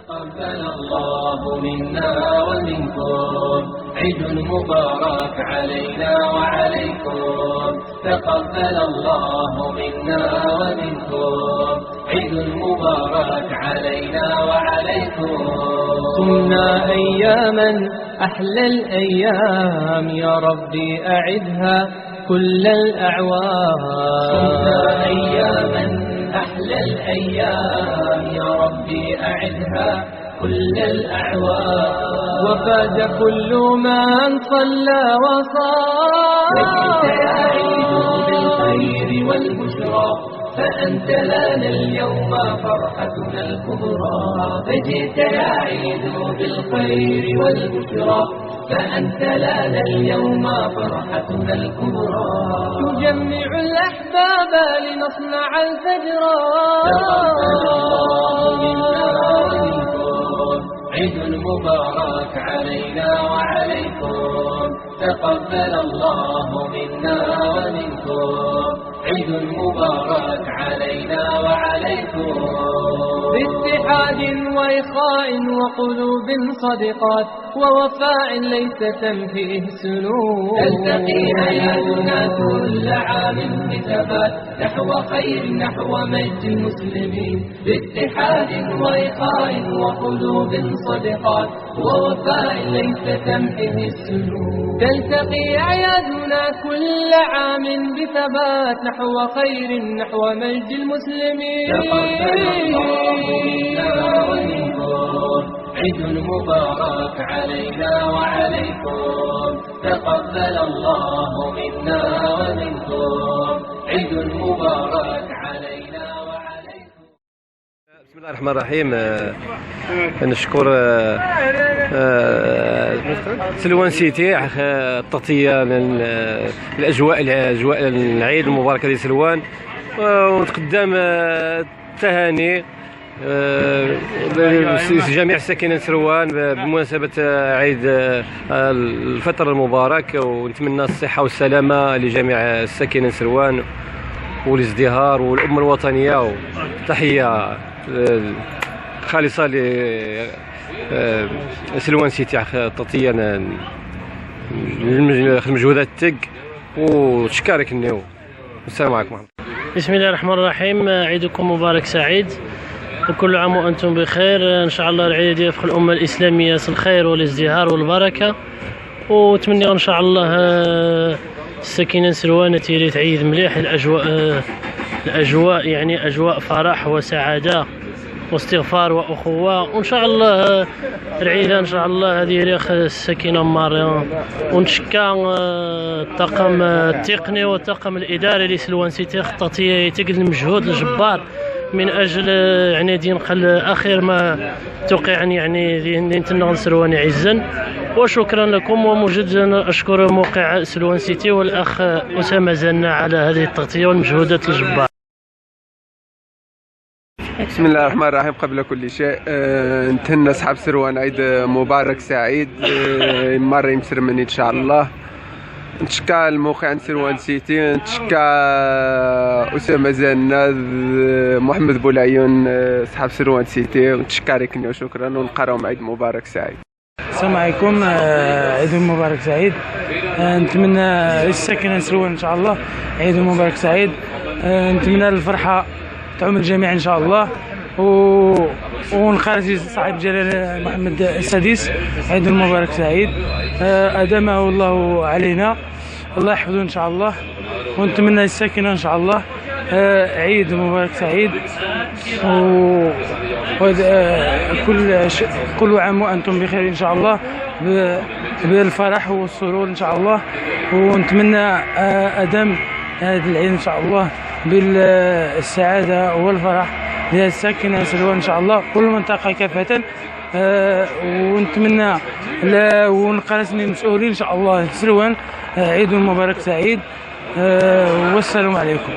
تقبل الله منا ومنكم عيد مبارك علينا وعليكم. تقبل الله منا ومنكم عيد مبارك علينا وعليكم. صمنا أياما أحلى الأيام يا ربي أعدها كل الأعوام. صمنا أياما أحلى الأيام يا ربي أعدها كل الأعوام. وفاز كل من صلى وصام. فجئت يا عيد بالخير والبشرى فأنت لنا اليوم فرحتنا الكبرى. فجئت يا عيد بالخير والبشرى فأنت لنا اليوم فرحتنا الكبرى. تجمع الأحباب لنصنع الفجر. عيد مبارك علينا وعليكم. تقبل الله منا ومنكم عيد مبارك علينا وعليكم. باتحاد وإخاء وقلوب صدقات ووفاء ليس تنفيه سنون. تلتقي أيادنا كل عام بثبات نحو خير نحو مجد المسلمين. باتحاد وإخاء وقلوب صدقات ووفاء ليس تنفيه السنون. تلتقي أعيادنا كل عام بثبات نحو خير نحو مجد المسلمين. تقبل الله منا ومنكم عيد مبارك علينا وعليكم. تقبل الله منا ومنكم عيد مبارك علينا وعليكم. بسم الله الرحمن الرحيم. نشكر سلوان سيتي التغطية الأجواء العيد المبارك لسلوان، ونتقدم التهاني جميع ساكنة سروان بمناسبة عيد الفطر المبارك، ونتمنى الصحة والسلامة لجميع الساكنة سروان والازدهار والأمة الوطنية. وتحية خالصة لسلوان سيتي التغطية المجهودات تق وتشكرك النيو. السلام عليكم. بسم الله الرحمن الرحيم. عيدكم مبارك سعيد وكل عام وأنتم بخير. إن شاء الله العيد يدخل الأمة الإسلامية الخير والازدهار والبركة، وتمنى إن شاء الله السكينة سروان تيري تعيد مليح. الأجواء يعني أجواء فرح وسعادة واستغفار وأخوة، وإن شاء الله العيد إن شاء الله هذه ريخ السكينة ماريون. ونشكى الطاقم التقني والطاقم الإداري لسلوان سيتي خططي يتقل المجهود الجبار من أجل يعني دين قل أخير ما توقع يعني دين تنغل سلوان عزا. وشكرا لكم، ومجد أشكر موقع سلوان سيتي والأخ أسامة زنا على هذه التغطية والمجهودات الجبار. بسم الله الرحمن الرحيم. قبل كل شيء نتهنى أصحاب سروان عيد مبارك سعيد مرة يمسر مني إن شاء الله. نتشكى الموقع سروان سيتي، نتشكى أسامة زناد، محمد بولعيون، أصحاب سروان سيتي، ونتشكرك وشكرا، ونقراهم عيد مبارك سعيد. السلام عليكم. عيد مبارك سعيد. نتمنى للساكنة سروان إن شاء الله عيد مبارك سعيد. نتمنى الفرحة تعم الجميع إن شاء الله. ونخالص صاحب جلالة محمد السادس عيد مبارك سعيد. أدامه الله علينا، الله يحفظه إن شاء الله. ونتمنى الساكنة إن شاء الله عيد مبارك سعيد. كل عام وأنتم بخير إن شاء الله، بالفرح والسرور إن شاء الله. ونتمنى أدام هذا العيد إن شاء الله بالسعادة والفرح للساكنة سلوان إن شاء الله كل منطقة كافة. ونتمنى ونقرسني المسؤولين إن شاء الله سلوان عيد مبارك سعيد. والسلام عليكم.